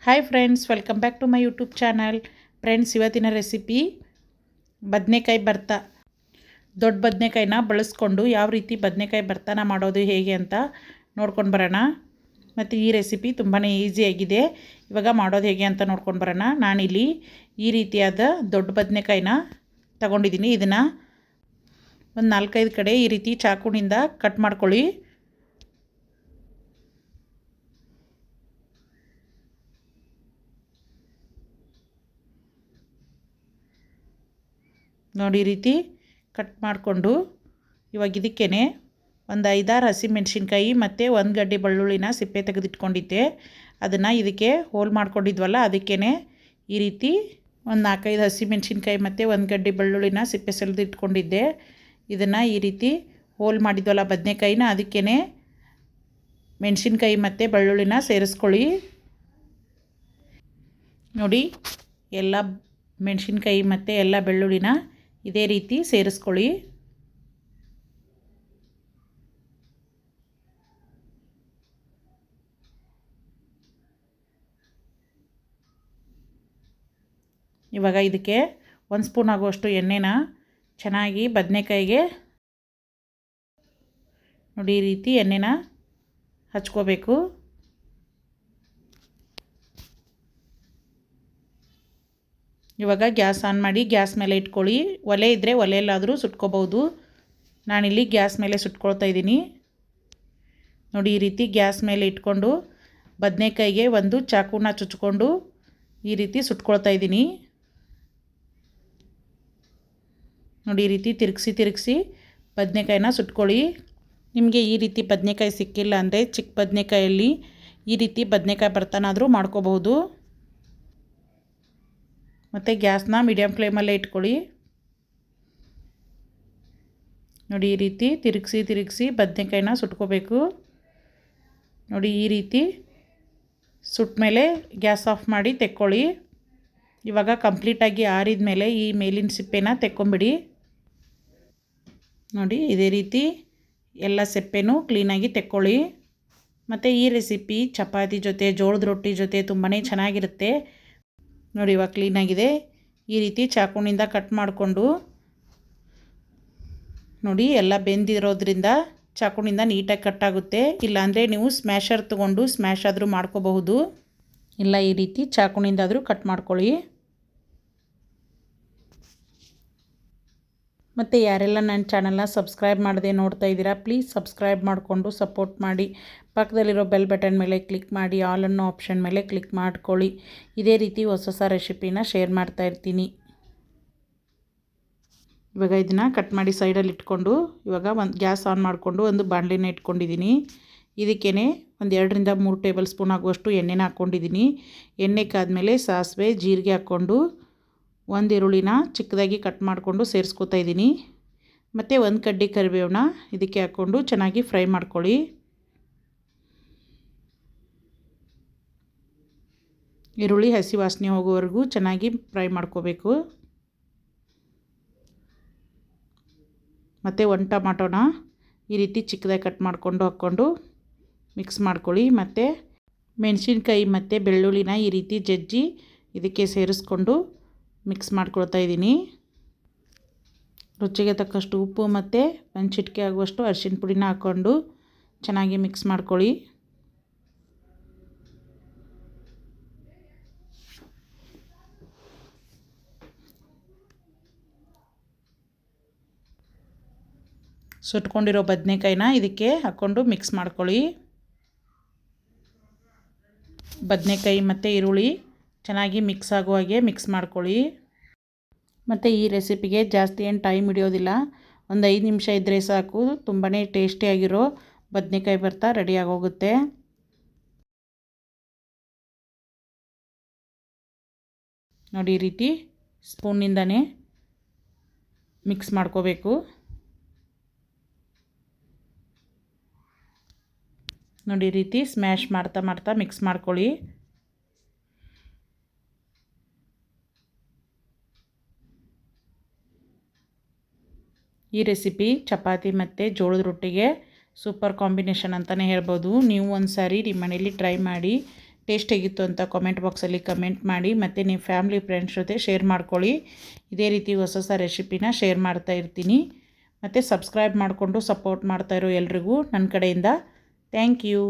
Hi friends, welcome back to my YouTube channel. Friends, ಇವತ್ತಿನ recipe ಬದನೆಕಾಯಿ ಭರ್ತಾ. ದೊಡ್ಡ ಬದನೆಕಾಯಿನ ಬಳಸ್ಕೊಂಡು ಯಾವ ರೀತಿ ಬದನೆಕಾಯಿ ಭರ್ತಾನ ಮಾಡೋದು ಹೇಗೆ ಅಂತ ನೋಡ್ಕೊಂಡು ಬರೋಣ. ಮತ್ತು ಈ ರೆಸಿಪಿ ತುಂಬಾ ಈಸಿಯಾಗಿದೆ. ಇವಾಗ ಮಾಡೋದು ಹೇಗೆ ಅಂತ ನೋಡ್ಕೊಂಡು ಬರೋಣ. ನಾನಿಲ್ಲಿ ಈ ರೀತಿಯಾದ ದೊಡ್ಡ ಬದನೆಕಾಯಿನ ತಗೊಂಡಿದ್ದೀನಿ. ಇದನ್ನು ಒಂದು 4-5 ಕಡೆ ಈ ರೀತಿ ಚಾಕುನಿಂದ ಕಟ್ ಮಾಡ್ಕೊಳ್ಳಿ. ನೋಡಿ, ಈ ರೀತಿ ಕಟ್ ಮಾಡಿಕೊಂಡು ಇವಾಗ ಇದಕ್ಕೇ ಒಂದು 5-6 ಹಸಿಮೆಣ್ಸಿನ್ಕಾಯಿ ಮತ್ತು 1 ಗಡ್ಡೆ ಬೆಳ್ಳುಳ್ಳಿನ ಸಿಪ್ಪೆ ತೆಗೆದಿಟ್ಕೊಂಡಿದ್ದೆ. ಅದನ್ನು ಇದಕ್ಕೆ ಹೋಲ್ ಮಾಡ್ಕೊಂಡಿದ್ವಲ್ಲ, ಅದಕ್ಕೇ ಈ ರೀತಿ ಒಂದು 4-5 ಹಸಿಮೆಣ್ಸಿನ್ಕಾಯಿ ಮತ್ತು 1 ಗಡ್ಡೆ ಬೆಳ್ಳುಳ್ಳಿನ ಸಿಪ್ಪೆ ಸೆಳೆದಿಟ್ಕೊಂಡಿದ್ದೆ. ಇದನ್ನು ಈ ರೀತಿ ಹೋಲ್ ಮಾಡಿದ್ವಲ್ಲ ಬದನೆಕಾಯಿನ, ಅದಕ್ಕೇ ಮೆಣಸಿನ್ಕಾಯಿ ಮತ್ತು ಬೆಳ್ಳುಳ್ಳಿನ ಸೇರಿಸ್ಕೊಳ್ಳಿ. ನೋಡಿ, ಎಲ್ಲ ಮೆಣಸಿನ್ಕಾಯಿ ಮತ್ತು ಎಲ್ಲ ಬೆಳ್ಳುಳ್ಳಿನ ಇದೇ ರೀತಿ ಸೇರಿಸ್ಕೊಳ್ಳಿ. ಇವಾಗ ಇದಕ್ಕೆ 1 ಸ್ಪೂನ್ ಆಗುವಷ್ಟು ಎಣ್ಣೆನ ಚೆನ್ನಾಗಿ ಬದನೆಕಾಯಿಗೆ ನೋಡಿ ಈ ರೀತಿ ಎಣ್ಣೆನ ಹಚ್ಕೋಬೇಕು. ಇವಾಗ ಗ್ಯಾಸ್ ಆನ್ ಮಾಡಿ ಗ್ಯಾಸ್ ಮೇಲೆ ಇಟ್ಕೊಳ್ಳಿ. ಒಲೆ ಇದ್ದರೆ ಒಲೆಯಲ್ಲಾದರೂ ಸುಟ್ಕೋಬೋದು. ನಾನಿಲ್ಲಿ ಗ್ಯಾಸ್ ಮೇಲೆ ಸುಟ್ಕೊಳ್ತಾ ಇದ್ದೀನಿ. ನೋಡಿ, ಈ ರೀತಿ ಗ್ಯಾಸ್ ಮೇಲೆ ಇಟ್ಕೊಂಡು ಬದನೆಕಾಯಿಗೆ ಒಂದು ಚಾಕುನ ಚುಚ್ಕೊಂಡು ಈ ರೀತಿ ಸುಟ್ಕೊಳ್ತಾ ಇದ್ದೀನಿ. ನೋಡಿ, ಈ ರೀತಿ ತಿರುಗಿಸಿ ಬದನೆಕಾಯಿನ ಸುಟ್ಕೊಳ್ಳಿ. ನಿಮಗೆ ಈ ರೀತಿ ಬದನೆಕಾಯಿ ಸಿಕ್ಕಿಲ್ಲ ಅಂದರೆ ಚಿಕ್ಕ ಬದನೆಕಾಯಲ್ಲಿ ಈ ರೀತಿ ಬದನೆಕಾಯಿ ಭರ್ತಾನಾದರೂ ಮಾಡ್ಕೋಬಹುದು. ಮತ್ತು ಗ್ಯಾಸ್ನ ಮೀಡಿಯಮ್ ಫ್ಲೇಮಲ್ಲೇ ಇಟ್ಕೊಳ್ಳಿ. ನೋಡಿ, ಈ ರೀತಿ ತಿರುಗಿಸಿ ಬದನೆಕಾಯಿನ ಸುಟ್ಕೋಬೇಕು. ನೋಡಿ, ಈ ರೀತಿ ಸುಟ್ಟ ಮೇಲೆ ಗ್ಯಾಸ್ ಆಫ್ ಮಾಡಿ ತೆಕ್ಕೊಳ್ಳಿ. ಇವಾಗ ಕಂಪ್ಲೀಟಾಗಿ ಆರಿದ ಮೇಲೆ ಈ ಮೇಲಿನ ಸಿಪ್ಪೆನ ತೆಕ್ಕೊಂಬಿಡಿ. ನೋಡಿ, ಇದೇ ರೀತಿ ಎಲ್ಲ ಸಿಪ್ಪೆನೂ ಕ್ಲೀನಾಗಿ ತೆಕ್ಕೊಳ್ಳಿ. ಮತ್ತು ಈ ರೆಸಿಪಿ ಚಪಾತಿ ಜೊತೆ, ಜೋಳದ ರೊಟ್ಟಿ ಜೊತೆ ತುಂಬಾ ಚೆನ್ನಾಗಿರುತ್ತೆ. ನೋಡಿ, ಇವಾಗ ಕ್ಲೀನಾಗಿದೆ. ಈ ರೀತಿ ಚಾಕುನಿಂದ ಕಟ್ ಮಾಡಿಕೊಂಡು ನೋಡಿ, ಎಲ್ಲ ಬೆಂದಿರೋದ್ರಿಂದ ಚಾಕುನಿಂದ ನೀಟಾಗಿ ಕಟ್ ಆಗುತ್ತೆ. ಇಲ್ಲಾಂದರೆ ನೀವು ಸ್ಮ್ಯಾಶರ್ ತೊಗೊಂಡು ಸ್ಮ್ಯಾಶ್ ಆದರೂ ಮಾಡ್ಕೋಬಹುದು. ಇಲ್ಲ, ಈ ರೀತಿ ಚಾಕುನಿಂದಾದರೂ ಕಟ್ ಮಾಡ್ಕೊಳ್ಳಿ. ಮತ್ತು ಯಾರೆಲ್ಲ ನನ್ನ ಚಾನಲ್ನ ಸಬ್ಸ್ಕ್ರೈಬ್ ಮಾಡದೆ ನೋಡ್ತಾ ಇದ್ದೀರಾ, ಪ್ಲೀಸ್ ಸಬ್ಸ್ಕ್ರೈಬ್ ಮಾಡಿಕೊಂಡು ಸಪೋರ್ಟ್ ಮಾಡಿ. ಪಕ್ಕದಲ್ಲಿರೋ ಬೆಲ್ ಬಟನ್ ಮೇಲೆ ಕ್ಲಿಕ್ ಮಾಡಿ, ಆಲ್ ಅನ್ನೋ ಆಪ್ಷನ್ ಮೇಲೆ ಕ್ಲಿಕ್ ಮಾಡ್ಕೊಳ್ಳಿ. ಇದೇ ರೀತಿ ಹೊಸ ರೆಸಿಪಿನ ಶೇರ್ ಮಾಡ್ತಾ ಇರ್ತೀನಿ. ಇವಾಗ ಇದನ್ನು ಕಟ್ ಮಾಡಿ ಸೈಡಲ್ಲಿ ಇಟ್ಕೊಂಡು ಇವಾಗ ಒಂದು ಗ್ಯಾಸ್ ಆನ್ ಮಾಡಿಕೊಂಡು ಒಂದು ಬಾಣಲೆನ ಇಟ್ಕೊಂಡಿದ್ದೀನಿ. ಇದಕ್ಕೇ ಒಂದು 2-3 ಟೇಬಲ್ ಸ್ಪೂನ್ ಆಗುವಷ್ಟು ಎಣ್ಣೆನ ಹಾಕ್ಕೊಂಡಿದ್ದೀನಿ. ಎಣ್ಣೆ ಕಾದ್ಮೇಲೆ ಸಾಸಿವೆ, ಜೀರಿಗೆ ಹಾಕ್ಕೊಂಡು 1 ಈರುಳ್ಳಿನ ಚಿಕ್ಕದಾಗಿ ಕಟ್ ಮಾಡಿಕೊಂಡು ಸೇರಿಸ್ಕೊತಾ ಇದ್ದೀನಿ. ಮತ್ತು 1 ಕಡ್ಡಿ ಕರಿಬೇವನ್ನ ಇದಕ್ಕೆ ಹಾಕ್ಕೊಂಡು ಚೆನ್ನಾಗಿ ಫ್ರೈ ಮಾಡ್ಕೊಳ್ಳಿ. ಈರುಳ್ಳಿ ಹಸಿ ವಾಸನೆ ಹೋಗೋವರೆಗೂ ಚೆನ್ನಾಗಿ ಫ್ರೈ ಮಾಡ್ಕೋಬೇಕು. ಮತ್ತು 1 ಟೊಮಾಟೋನ ಈ ರೀತಿ ಚಿಕ್ಕದಾಗಿ ಕಟ್ ಮಾಡಿಕೊಂಡು ಹಾಕ್ಕೊಂಡು ಮಿಕ್ಸ್ ಮಾಡ್ಕೊಳ್ಳಿ. ಮತ್ತು ಮೆಣಸಿನ್ಕಾಯಿ ಮತ್ತು ಬೆಳ್ಳುಳ್ಳಿನ ಈ ರೀತಿ ಜಜ್ಜಿ ಇದಕ್ಕೆ ಸೇರಿಸ್ಕೊಂಡು ಮಿಕ್ಸ್ ಮಾಡ್ಕೊಳ್ತಾ ಇದ್ದೀನಿ. ರುಚಿಗೆ ತಕ್ಕಷ್ಟು ಉಪ್ಪು ಮತ್ತು 1 ಚಿಟಿಕೆ ಆಗುವಷ್ಟು ಅರಿಶಿನ ಪುಡಿನ ಹಾಕ್ಕೊಂಡು ಚೆನ್ನಾಗಿ ಮಿಕ್ಸ್ ಮಾಡ್ಕೊಳ್ಳಿ. ಸುಟ್ಕೊಂಡಿರೋ ಬದನೆಕಾಯಿನ ಇದಕ್ಕೆ ಹಾಕ್ಕೊಂಡು ಮಿಕ್ಸ್ ಮಾಡ್ಕೊಳ್ಳಿ. ಬದನೆಕಾಯಿ ಮತ್ತು ಈರುಳ್ಳಿ ಚೆನ್ನಾಗಿ ಮಿಕ್ಸ್ ಆಗೋ ಹಾಗೆ ಮಿಕ್ಸ್ ಮಾಡ್ಕೊಳ್ಳಿ. ಮತ್ತು ಈ ರೆಸಿಪಿಗೆ ಜಾಸ್ತಿ ಏನು ಟೈಮ್ ಹಿಡಿಯೋದಿಲ್ಲ. ಒಂದು 5 ನಿಮಿಷ ಇದ್ದರೆ ಸಾಕು. ತುಂಬಾ ಟೇಸ್ಟಿಯಾಗಿರೋ ಬದನೆಕಾಯಿ ಭರ್ತಾ ರೆಡಿಯಾಗೋಗುತ್ತೆ. ನೋಡಿ, ಈ ರೀತಿ ಸ್ಪೂನಿಂದನೇ ಮಿಕ್ಸ್ ಮಾಡ್ಕೋಬೇಕು. ನೋಡಿ, ಈ ರೀತಿ ಸ್ಮ್ಯಾಶ್ ಮಾಡ್ತಾ ಮಿಕ್ಸ್ ಮಾಡ್ಕೊಳ್ಳಿ. ಈ ರೆಸಿಪಿ ಚಪಾತಿ ಮತ್ತು ಜೋಳದ ರೊಟ್ಟಿಗೆ ಸೂಪರ್ ಕಾಂಬಿನೇಷನ್ ಅಂತಲೇ ಹೇಳ್ಬೋದು. ನೀವು ಒಂದು ಸಾರಿ ನಿಮ್ಮ ಮನೇಲಿ ಟ್ರೈ ಮಾಡಿ. ಟೇಸ್ಟ್ ಹೇಗಿತ್ತು ಅಂತ ಕಾಮೆಂಟ್ ಬಾಕ್ಸಲ್ಲಿ ಕಮೆಂಟ್ ಮಾಡಿ, ಮತ್ತು ನಿಮ್ಮ ಫ್ಯಾಮ್ಲಿ ಫ್ರೆಂಡ್ಸ್ ಜೊತೆ ಶೇರ್ ಮಾಡ್ಕೊಳ್ಳಿ. ಇದೇ ರೀತಿ ಹೊಸ ಹೊಸ ರೆಸಿಪಿನ ಶೇರ್ ಮಾಡ್ತಾ ಇರ್ತೀನಿ. ಮತ್ತು ಸಬ್ಸ್ಕ್ರೈಬ್ ಮಾಡಿಕೊಂಡು ಸಪೋರ್ಟ್ ಮಾಡ್ತಾಯಿರೋ ಎಲ್ರಿಗೂ ನನ್ನ ಕಡೆಯಿಂದ ಥ್ಯಾಂಕ್ ಯು.